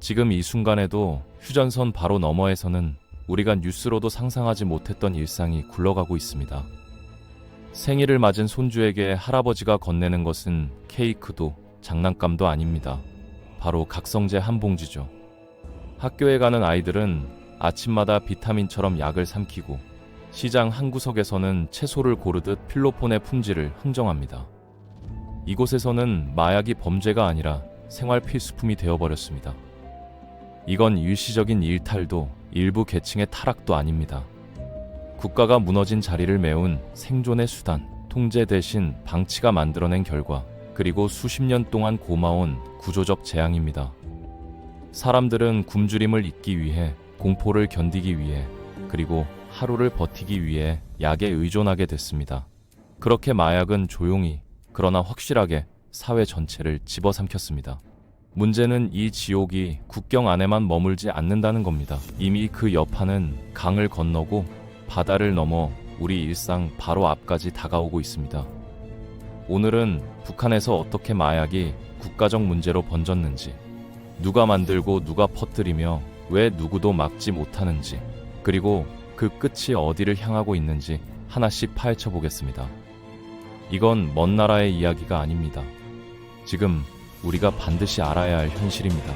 지금 이 순간에도 휴전선 바로 너머에서는 우리가 뉴스로도 상상하지 못했던 일상이 굴러가고 있습니다. 생일을 맞은 손주에게 할아버지가 건네는 것은 케이크도 장난감도 아닙니다. 바로 각성제 한 봉지죠. 학교에 가는 아이들은 아침마다 비타민처럼 약을 삼키고 시장 한 구석에서는 채소를 고르듯 필로폰의 품질을 흥정합니다. 이곳에서는 마약이 범죄가 아니라 생활 필수품이 되어버렸습니다. 이건 일시적인 일탈도 일부 계층의 타락도 아닙니다. 국가가 무너진 자리를 메운 생존의 수단, 통제 대신 방치가 만들어낸 결과, 그리고 수십 년 동안 고마운 구조적 재앙입니다. 사람들은 굶주림을 잊기 위해, 공포를 견디기 위해, 그리고 하루를 버티기 위해 약에 의존하게 됐습니다. 그렇게 마약은 조용히, 그러나 확실하게 사회 전체를 집어삼켰습니다. 문제는 이 지옥이 국경 안에만 머물지 않는다는 겁니다. 이미 그 여파는 강을 건너고 바다를 넘어 우리 일상 바로 앞까지 다가오고 있습니다. 오늘은 북한에서 어떻게 마약이 국가적 문제로 번졌는지, 누가 만들고 누가 퍼뜨리며 왜 누구도 막지 못하는지, 그리고 그 끝이 어디를 향하고 있는지 하나씩 파헤쳐 보겠습니다. 이건 먼 나라의 이야기가 아닙니다. 지금 우리가 반드시 알아야 할 현실입니다.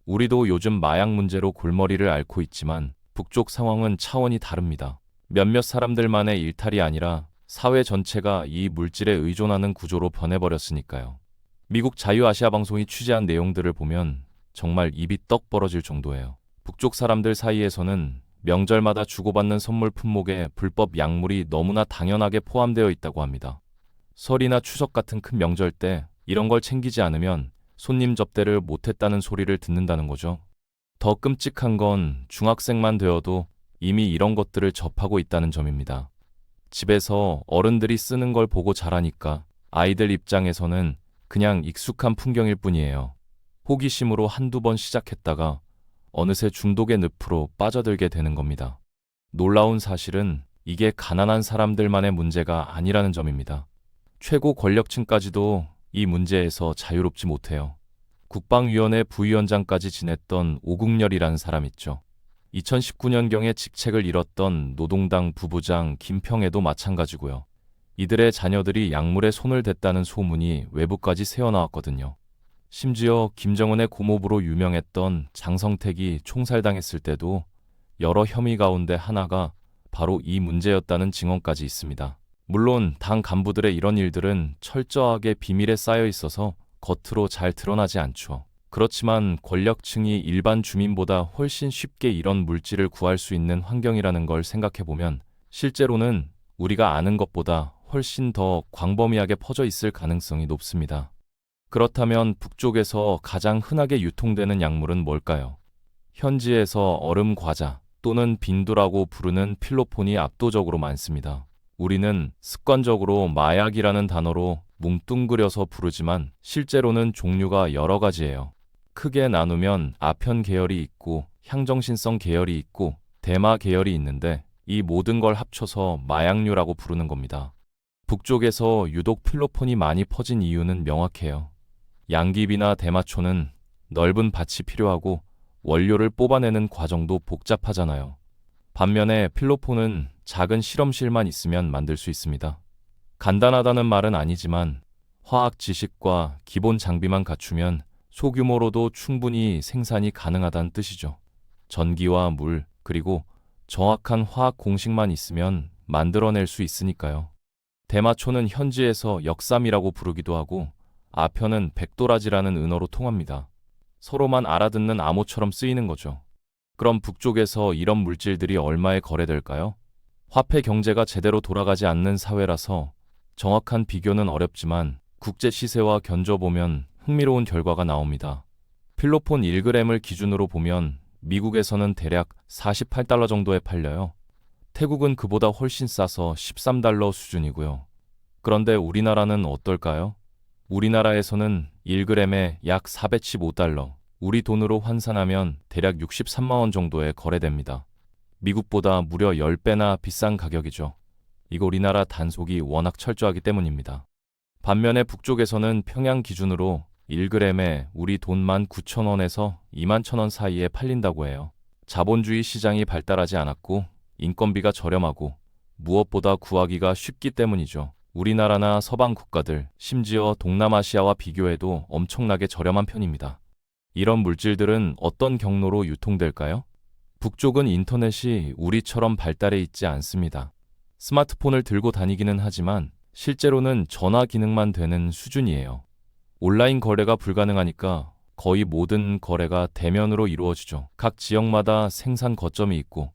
우리도 요즘 마약 문제로 골머리를 앓고 있지만 북쪽 상황은 차원이 다릅니다. 몇몇 사람들만의 일탈이 아니라 사회 전체가 이 물질에 의존하는 구조로 변해버렸으니까요. 미국 자유아시아 방송이 취재한 내용들을 보면 정말 입이 떡 벌어질 정도예요. 북쪽 사람들 사이에서는 명절마다 주고받는 선물 품목에 불법 약물이 너무나 당연하게 포함되어 있다고 합니다. 설이나 추석 같은 큰 명절 때 이런 걸 챙기지 않으면 손님 접대를 못했다는 소리를 듣는다는 거죠. 더 끔찍한 건 중학생만 되어도 이미 이런 것들을 접하고 있다는 점입니다. 집에서 어른들이 쓰는 걸 보고 자라니까 아이들 입장에서는 그냥 익숙한 풍경일 뿐이에요. 호기심으로 한두 번 시작했다가 어느새 중독의 늪으로 빠져들게 되는 겁니다. 놀라운 사실은 이게 가난한 사람들만의 문제가 아니라는 점입니다. 최고 권력층까지도 이 문제에서 자유롭지 못해요. 국방위원회 부위원장까지 지냈던 오국렬이라는 사람 있죠. 2019년경에 직책을 잃었던 노동당 부부장 김평애도 마찬가지고요. 이들의 자녀들이 약물에 손을 댔다는 소문이 외부까지 새어나왔거든요. 심지어 김정은의 고모부로 유명했던 장성택이 총살당했을 때도 여러 혐의 가운데 하나가 바로 이 문제였다는 증언까지 있습니다. 물론 당 간부들의 이런 일들은 철저하게 비밀에 쌓여 있어서 겉으로 잘 드러나지 않죠. 그렇지만 권력층이 일반 주민보다 훨씬 쉽게 이런 물질을 구할 수 있는 환경이라는 걸 생각해보면 실제로는 우리가 아는 것보다 훨씬 더 광범위하게 퍼져 있을 가능성이 높습니다. 그렇다면 북쪽에서 가장 흔하게 유통되는 약물은 뭘까요? 현지에서 얼음 과자 또는 빈두라고 부르는 필로폰이 압도적으로 많습니다. 우리는 습관적으로 마약이라는 단어로 뭉뚱그려서 부르지만 실제로는 종류가 여러 가지예요. 크게 나누면 아편 계열이 있고 향정신성 계열이 있고 대마 계열이 있는데 이 모든 걸 합쳐서 마약류라고 부르는 겁니다. 북쪽에서 유독 필로폰이 많이 퍼진 이유는 명확해요. 양귀비나 대마초는 넓은 밭이 필요하고 원료를 뽑아내는 과정도 복잡하잖아요. 반면에 필로폰은 작은 실험실만 있으면 만들 수 있습니다. 간단하다는 말은 아니지만 화학 지식과 기본 장비만 갖추면 소규모로도 충분히 생산이 가능하다는 뜻이죠. 전기와 물, 그리고 정확한 화학 공식만 있으면 만들어낼 수 있으니까요. 대마초는 현지에서 역삼이라고 부르기도 하고 아편은 백도라지라는 은어로 통합니다. 서로만 알아듣는 암호처럼 쓰이는 거죠. 그럼 북쪽에서 이런 물질들이 얼마에 거래될까요? 화폐 경제가 제대로 돌아가지 않는 사회라서 정확한 비교는 어렵지만 국제 시세와 견줘보면 흥미로운 결과가 나옵니다. 필로폰 1g을 기준으로 보면 미국에서는 대략 48달러 정도에 팔려요. 태국은 그보다 훨씬 싸서 13달러 수준이고요. 그런데 우리나라는 어떨까요? 우리나라에서는 1g에 약 415달러, 우리 돈으로 환산하면 대략 63만 원 정도에 거래됩니다. 미국보다 무려 10배나 비싼 가격이죠. 이거 우리나라 단속이 워낙 철저하기 때문입니다. 반면에 북쪽에서는 평양 기준으로 1g에 우리 돈 19,000원에서 21,000원 사이에 팔린다고 해요. 자본주의 시장이 발달하지 않았고 인건비가 저렴하고 무엇보다 구하기가 쉽기 때문이죠. 우리나라나 서방 국가들, 심지어 동남아시아와 비교해도 엄청나게 저렴한 편입니다. 이런 물질들은 어떤 경로로 유통될까요? 북쪽은 인터넷이 우리처럼 발달해 있지 않습니다. 스마트폰을 들고 다니기는 하지만 실제로는 전화 기능만 되는 수준이에요. 온라인 거래가 불가능하니까 거의 모든 거래가 대면으로 이루어지죠. 각 지역마다 생산 거점이 있고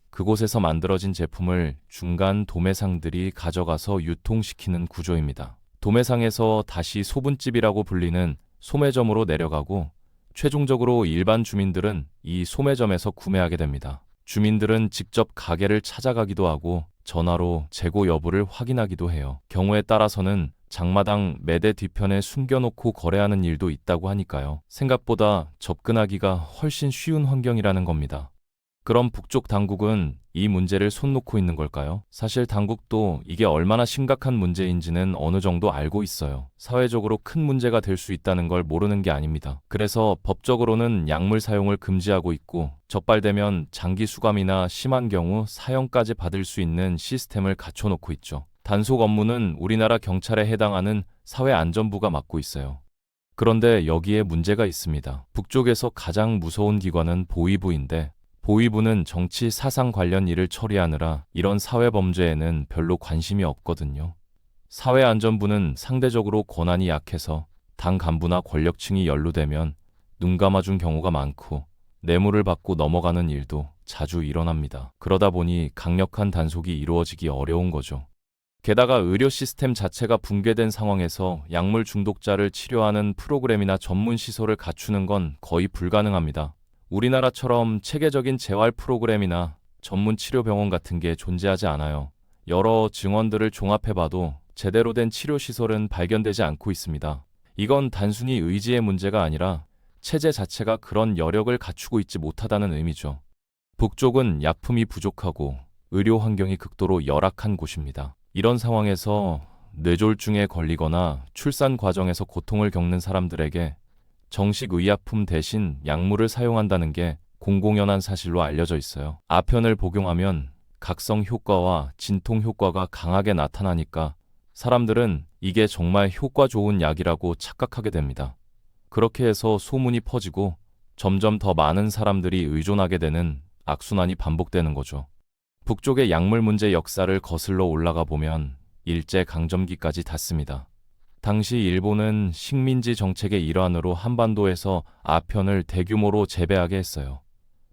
그곳에서 만들어진 제품을 중간 도매상들이 가져가서 유통시키는 구조입니다. 도매상에서 다시 소분집이라고 불리는 소매점으로 내려가고 최종적으로 일반 주민들은 이 소매점에서 구매하게 됩니다. 주민들은 직접 가게를 찾아가기도 하고 전화로 재고 여부를 확인하기도 해요. 경우에 따라서는 장마당 매대 뒤편에 숨겨놓고 거래하는 일도 있다고 하니까요. 생각보다 접근하기가 훨씬 쉬운 환경이라는 겁니다. 그럼 북쪽 당국은 이 문제를 손 놓고 있는 걸까요? 사실 당국도 이게 얼마나 심각한 문제인지는 어느 정도 알고 있어요. 사회적으로 큰 문제가 될 수 있다는 걸 모르는 게 아닙니다. 그래서 법적으로는 약물 사용을 금지하고 있고 적발되면 장기 수감이나 심한 경우 사형까지 받을 수 있는 시스템을 갖춰놓고 있죠. 단속 업무는 우리나라 경찰에 해당하는 사회안전부가 맡고 있어요. 그런데 여기에 문제가 있습니다. 북쪽에서 가장 무서운 기관은 보위부인데 보위부는 정치 사상 관련 일을 처리하느라 이런 사회범죄에는 별로 관심이 없거든요. 사회안전부는 상대적으로 권한이 약해서 당 간부나 권력층이 연루되면 눈 감아준 경우가 많고 뇌물을 받고 넘어가는 일도 자주 일어납니다. 그러다 보니 강력한 단속이 이루어지기 어려운 거죠. 게다가 의료 시스템 자체가 붕괴된 상황에서 약물 중독자를 치료하는 프로그램이나 전문 시설을 갖추는 건 거의 불가능합니다. 우리나라처럼 체계적인 재활 프로그램이나 전문 치료병원 같은 게 존재하지 않아요. 여러 증언들을 종합해봐도 제대로 된 치료시설은 발견되지 않고 있습니다. 이건 단순히 의지의 문제가 아니라 체제 자체가 그런 여력을 갖추고 있지 못하다는 의미죠. 북쪽은 약품이 부족하고 의료 환경이 극도로 열악한 곳입니다. 이런 상황에서 뇌졸중에 걸리거나 출산 과정에서 고통을 겪는 사람들에게 정식 의약품 대신 약물을 사용한다는 게 공공연한 사실로 알려져 있어요. 아편을 복용하면 각성 효과와 진통 효과가 강하게 나타나니까 사람들은 이게 정말 효과 좋은 약이라고 착각하게 됩니다. 그렇게 해서 소문이 퍼지고 점점 더 많은 사람들이 의존하게 되는 악순환이 반복되는 거죠. 북쪽의 약물 문제 역사를 거슬러 올라가 보면 일제강점기까지 닿습니다. 당시 일본은 식민지 정책의 일환으로 한반도에서 아편을 대규모로 재배하게 했어요.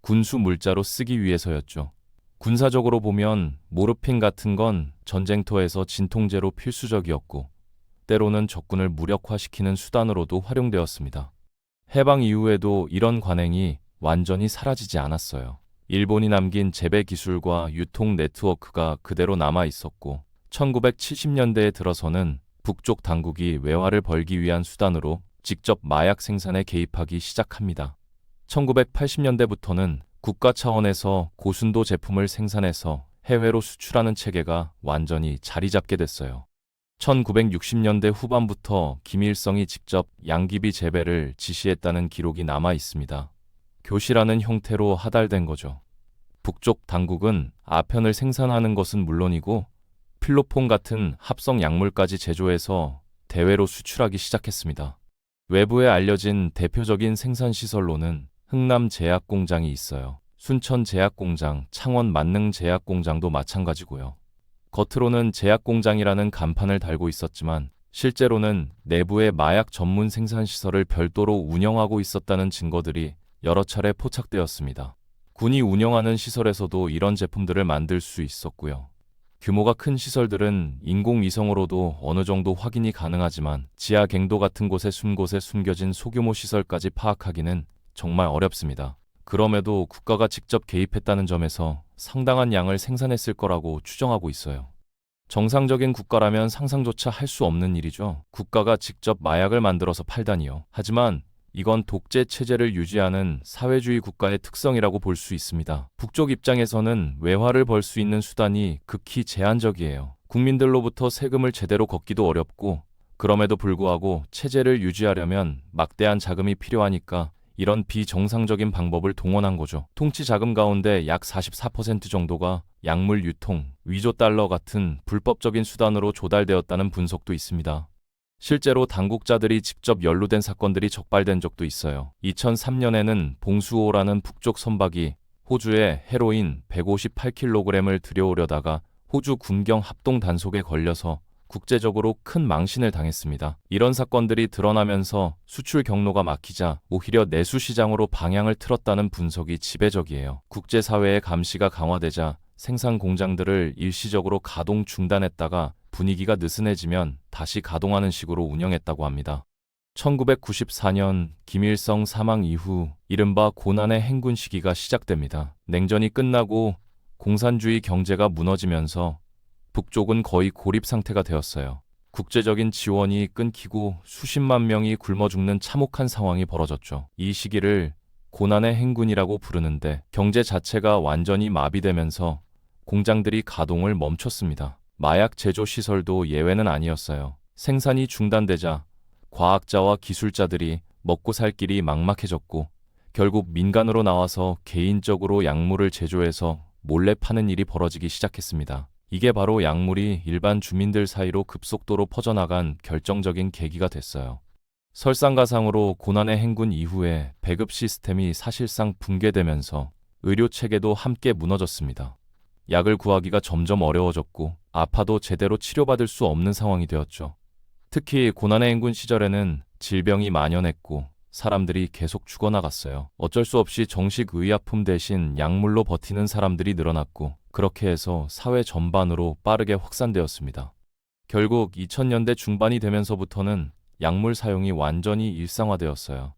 군수 물자로 쓰기 위해서였죠. 군사적으로 보면 모르핀 같은 건 전쟁터에서 진통제로 필수적이었고 때로는 적군을 무력화시키는 수단으로도 활용되었습니다. 해방 이후에도 이런 관행이 완전히 사라지지 않았어요. 일본이 남긴 재배 기술과 유통 네트워크가 그대로 남아 있었고 1970년대에 들어서는 북쪽 당국이 외화를 벌기 위한 수단으로 직접 마약 생산에 개입하기 시작합니다. 1980년대부터는 국가 차원에서 고순도 제품을 생산해서 해외로 수출하는 체계가 완전히 자리 잡게 됐어요. 1960년대 후반부터 김일성이 직접 양귀비 재배를 지시했다는 기록이 남아 있습니다. 교시라는 형태로 하달된 거죠. 북쪽 당국은 아편을 생산하는 것은 물론이고 필로폰 같은 합성 약물까지 제조해서 대외로 수출하기 시작했습니다. 외부에 알려진 대표적인 생산시설로는 흥남 제약공장이 있어요. 순천 제약공장, 창원 만능 제약공장도 마찬가지고요. 겉으로는 제약공장이라는 간판을 달고 있었지만 실제로는 내부에 마약 전문 생산시설을 별도로 운영하고 있었다는 증거들이 여러 차례 포착되었습니다. 군이 운영하는 시설에서도 이런 제품들을 만들 수 있었고요. 규모가 큰 시설들은 인공위성으로도 어느 정도 확인이 가능하지만 지하 갱도 같은 곳에 숨겨진 소규모 시설까지 파악하기는 정말 어렵습니다. 그럼에도 국가가 직접 개입했다는 점에서 상당한 양을 생산했을 거라고 추정하고 있어요. 정상적인 국가라면 상상조차 할 수 없는 일이죠. 국가가 직접 마약을 만들어서 팔다니요. 하지만 이건 독재 체제를 유지하는 사회주의 국가의 특성이라고 볼 수 있습니다. 북쪽 입장에서는 외화를 벌 수 있는 수단이 극히 제한적이에요. 국민들로부터 세금을 제대로 걷기도 어렵고 그럼에도 불구하고 체제를 유지하려면 막대한 자금이 필요하니까 이런 비정상적인 방법을 동원한 거죠. 통치 자금 가운데 약 44% 정도가 약물 유통, 위조 달러 같은 불법적인 수단으로 조달되었다는 분석도 있습니다. 실제로 당국자들이 직접 연루된 사건들이 적발된 적도 있어요. 2003년에는 봉수호라는 북쪽 선박이 호주에 헤로인 158kg을 들여오려다가 호주 군경 합동 단속에 걸려서 국제적으로 큰 망신을 당했습니다. 이런 사건들이 드러나면서 수출 경로가 막히자 오히려 내수 시장으로 방향을 틀었다는 분석이 지배적이에요. 국제사회의 감시가 강화되자 생산 공장들을 일시적으로 가동 중단했다가 분위기가 느슨해지면 다시 가동하는 식으로 운영했다고 합니다. 1994년 김일성 사망 이후 이른바 고난의 행군 시기가 시작됩니다. 냉전이 끝나고 공산주의 경제가 무너지면서 북쪽은 거의 고립 상태가 되었어요. 국제적인 지원이 끊기고 수십만 명이 굶어 죽는 참혹한 상황이 벌어졌죠. 이 시기를 고난의 행군이라고 부르는데 경제 자체가 완전히 마비되면서 공장들이 가동을 멈췄습니다. 마약 제조 시설도 예외는 아니었어요. 생산이 중단되자 과학자와 기술자들이 먹고 살 길이 막막해졌고 결국 민간으로 나와서 개인적으로 약물을 제조해서 몰래 파는 일이 벌어지기 시작했습니다. 이게 바로 약물이 일반 주민들 사이로 급속도로 퍼져나간 결정적인 계기가 됐어요. 설상가상으로 고난의 행군 이후에 배급 시스템이 사실상 붕괴되면서 의료 체계도 함께 무너졌습니다. 약을 구하기가 점점 어려워졌고 아파도 제대로 치료받을 수 없는 상황이 되었죠. 특히 고난의 행군 시절에는 질병이 만연했고 사람들이 계속 죽어나갔어요. 어쩔 수 없이 정식 의약품 대신 약물로 버티는 사람들이 늘어났고 그렇게 해서 사회 전반으로 빠르게 확산되었습니다. 결국 2000년대 중반이 되면서부터는 약물 사용이 완전히 일상화되었어요.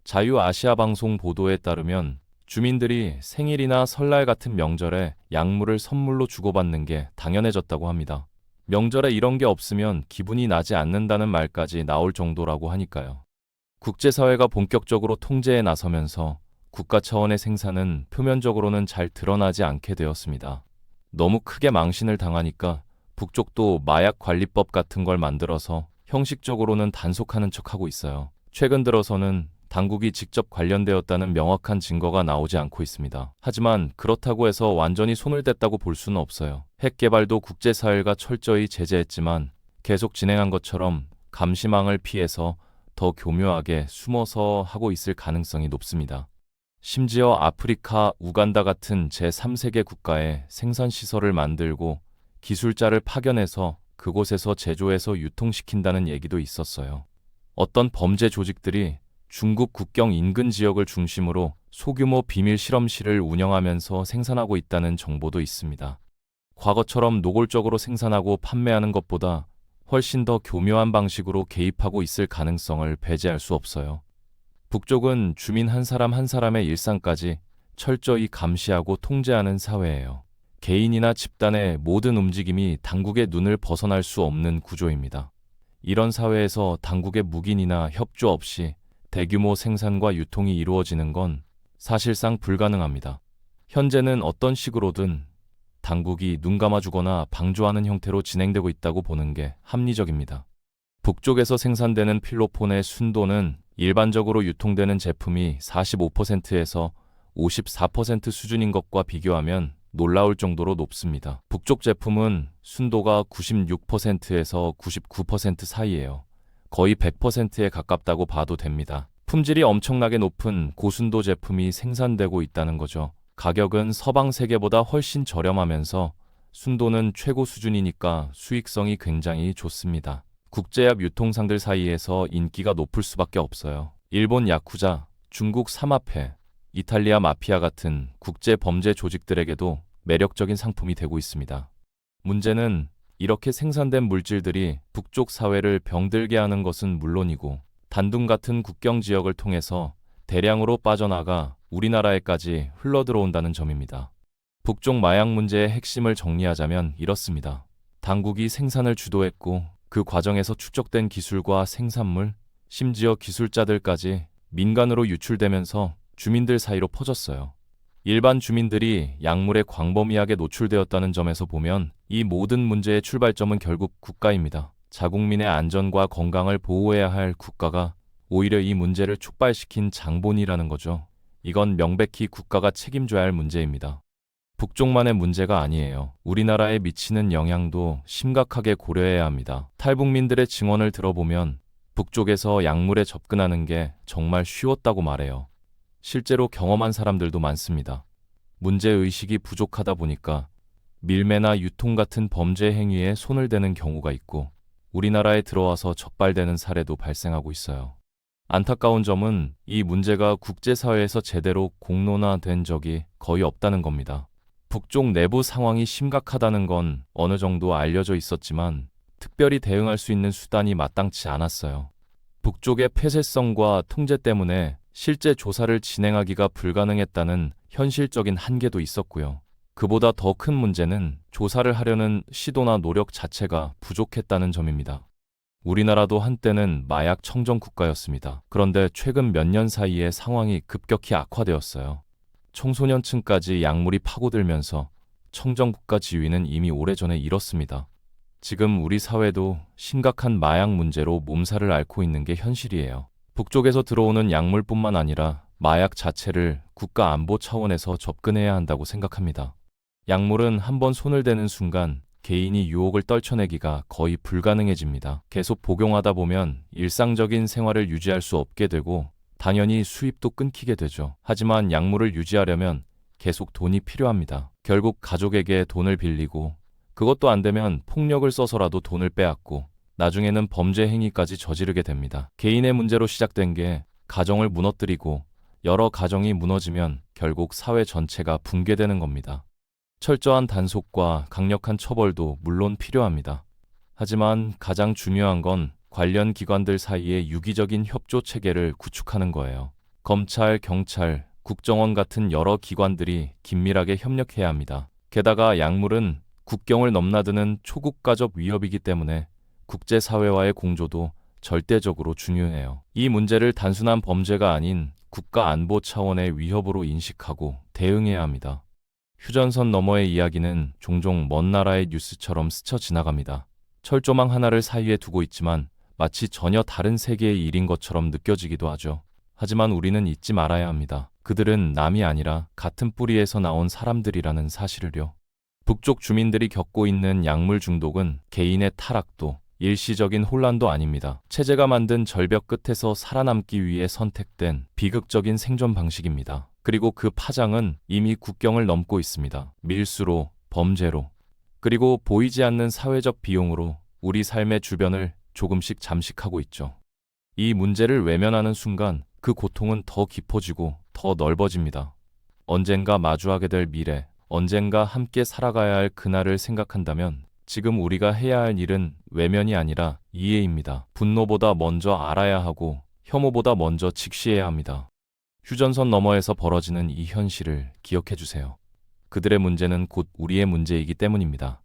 자유아시아방송 보도에 따르면 주민들이 생일이나 설날 같은 명절에 약물을 선물로 주고받는 게 당연해졌다고 합니다. 명절에 이런 게 없으면 기분이 나지 않는다는 말까지 나올 정도라고 하니까요. 국제사회가 본격적으로 통제에 나서면서 국가 차원의 생산은 표면적으로는 잘 드러나지 않게 되었습니다. 너무 크게 망신을 당하니까 북쪽도 마약 관리법 같은 걸 만들어서 형식적으로는 단속하는 척하고 있어요. 최근 들어서는 당국이 직접 관련되었다는 명확한 증거가 나오지 않고 있습니다. 하지만 그렇다고 해서 완전히 손을 댔다고 볼 수는 없어요. 핵 개발도 국제사회가 철저히 제재했지만 계속 진행한 것처럼 감시망을 피해서 더 교묘하게 숨어서 하고 있을 가능성이 높습니다. 심지어 아프리카, 우간다 같은 제3세계 국가에 생산시설을 만들고 기술자를 파견해서 그곳에서 제조해서 유통시킨다는 얘기도 있었어요. 어떤 범죄 조직들이 중국 국경 인근 지역을 중심으로 소규모 비밀 실험실을 운영하면서 생산하고 있다는 정보도 있습니다. 과거처럼 노골적으로 생산하고 판매하는 것보다 훨씬 더 교묘한 방식으로 개입하고 있을 가능성을 배제할 수 없어요. 북쪽은 주민 한 사람 한 사람의 일상까지 철저히 감시하고 통제하는 사회예요. 개인이나 집단의 모든 움직임이 당국의 눈을 벗어날 수 없는 구조입니다. 이런 사회에서 당국의 묵인이나 협조 없이 대규모 생산과 유통이 이루어지는 건 사실상 불가능합니다. 현재는 어떤 식으로든 당국이 눈 감아주거나 방조하는 형태로 진행되고 있다고 보는 게 합리적입니다. 북쪽에서 생산되는 필로폰의 순도는 일반적으로 유통되는 제품이 45%에서 54% 수준인 것과 비교하면 놀라울 정도로 높습니다. 북쪽 제품은 순도가 96%에서 99% 사이예요. 거의 100%에 가깝다고 봐도 됩니다. 품질이 엄청나게 높은 고순도 제품이 생산되고 있다는 거죠. 가격은 서방 세계보다 훨씬 저렴하면서 순도는 최고 수준이니까 수익성이 굉장히 좋습니다. 국제약 유통상들 사이에서 인기가 높을 수밖에 없어요. 일본 야쿠자, 중국 사마페, 이탈리아 마피아 같은 국제 범죄 조직들에게도 매력적인 상품이 되고 있습니다. 문제는 이렇게 생산된 물질들이 북쪽 사회를 병들게 하는 것은 물론이고 단둥 같은 국경 지역을 통해서 대량으로 빠져나가 우리나라에까지 흘러들어온다는 점입니다. 북쪽 마약 문제의 핵심을 정리하자면 이렇습니다. 당국이 생산을 주도했고 그 과정에서 축적된 기술과 생산물, 심지어 기술자들까지 민간으로 유출되면서 주민들 사이로 퍼졌어요. 일반 주민들이 약물에 광범위하게 노출되었다는 점에서 보면 이 모든 문제의 출발점은 결국 국가입니다. 자국민의 안전과 건강을 보호해야 할 국가가 오히려 이 문제를 촉발시킨 장본이라는 거죠. 이건 명백히 국가가 책임져야 할 문제입니다. 북쪽만의 문제가 아니에요. 우리나라에 미치는 영향도 심각하게 고려해야 합니다. 탈북민들의 증언을 들어보면 북쪽에서 약물에 접근하는 게 정말 쉬웠다고 말해요. 실제로 경험한 사람들도 많습니다. 문제의식이 부족하다 보니까 밀매나 유통 같은 범죄 행위에 손을 대는 경우가 있고 우리나라에 들어와서 적발되는 사례도 발생하고 있어요. 안타까운 점은 이 문제가 국제사회에서 제대로 공론화된 적이 거의 없다는 겁니다. 북쪽 내부 상황이 심각하다는 건 어느 정도 알려져 있었지만 특별히 대응할 수 있는 수단이 마땅치 않았어요. 북쪽의 폐쇄성과 통제 때문에 실제 조사를 진행하기가 불가능했다는 현실적인 한계도 있었고요. 그보다 더 큰 문제는 조사를 하려는 시도나 노력 자체가 부족했다는 점입니다. 우리나라도 한때는 마약 청정 국가였습니다. 그런데 최근 몇 년 사이에 상황이 급격히 악화되었어요. 청소년층까지 약물이 파고들면서 청정 국가 지위는 이미 오래전에 잃었습니다. 지금 우리 사회도 심각한 마약 문제로 몸살을 앓고 있는 게 현실이에요. 북쪽에서 들어오는 약물뿐만 아니라 마약 자체를 국가 안보 차원에서 접근해야 한다고 생각합니다. 약물은 한번 손을 대는 순간 개인이 유혹을 떨쳐내기가 거의 불가능해집니다. 계속 복용하다 보면 일상적인 생활을 유지할 수 없게 되고 당연히 수입도 끊기게 되죠. 하지만 약물을 유지하려면 계속 돈이 필요합니다. 결국 가족에게 돈을 빌리고 그것도 안 되면 폭력을 써서라도 돈을 빼앗고 나중에는 범죄 행위까지 저지르게 됩니다. 개인의 문제로 시작된 게 가정을 무너뜨리고 여러 가정이 무너지면 결국 사회 전체가 붕괴되는 겁니다. 철저한 단속과 강력한 처벌도 물론 필요합니다. 하지만 가장 중요한 건 관련 기관들 사이의 유기적인 협조 체계를 구축하는 거예요. 검찰, 경찰, 국정원 같은 여러 기관들이 긴밀하게 협력해야 합니다. 게다가 약물은 국경을 넘나드는 초국가적 위협이기 때문에 국제사회와의 공조도 절대적으로 중요해요. 이 문제를 단순한 범죄가 아닌 국가 안보 차원의 위협으로 인식하고 대응해야 합니다. 휴전선 너머의 이야기는 종종 먼 나라의 뉴스처럼 스쳐 지나갑니다. 철조망 하나를 사이에 두고 있지만 마치 전혀 다른 세계의 일인 것처럼 느껴지기도 하죠. 하지만 우리는 잊지 말아야 합니다. 그들은 남이 아니라 같은 뿌리에서 나온 사람들이라는 사실을요. 북쪽 주민들이 겪고 있는 약물 중독은 개인의 타락도 일시적인 혼란도 아닙니다. 체제가 만든 절벽 끝에서 살아남기 위해 선택된 비극적인 생존 방식입니다. 그리고 그 파장은 이미 국경을 넘고 있습니다. 밀수로, 범죄로, 그리고 보이지 않는 사회적 비용으로 우리 삶의 주변을 조금씩 잠식하고 있죠. 이 문제를 외면하는 순간 그 고통은 더 깊어지고 더 넓어집니다. 언젠가 마주하게 될 미래, 언젠가 함께 살아가야 할 그날을 생각한다면 지금 우리가 해야 할 일은 외면이 아니라 이해입니다. 분노보다 먼저 알아야 하고 혐오보다 먼저 직시해야 합니다. 휴전선 너머에서 벌어지는 이 현실을 기억해 주세요. 그들의 문제는 곧 우리의 문제이기 때문입니다.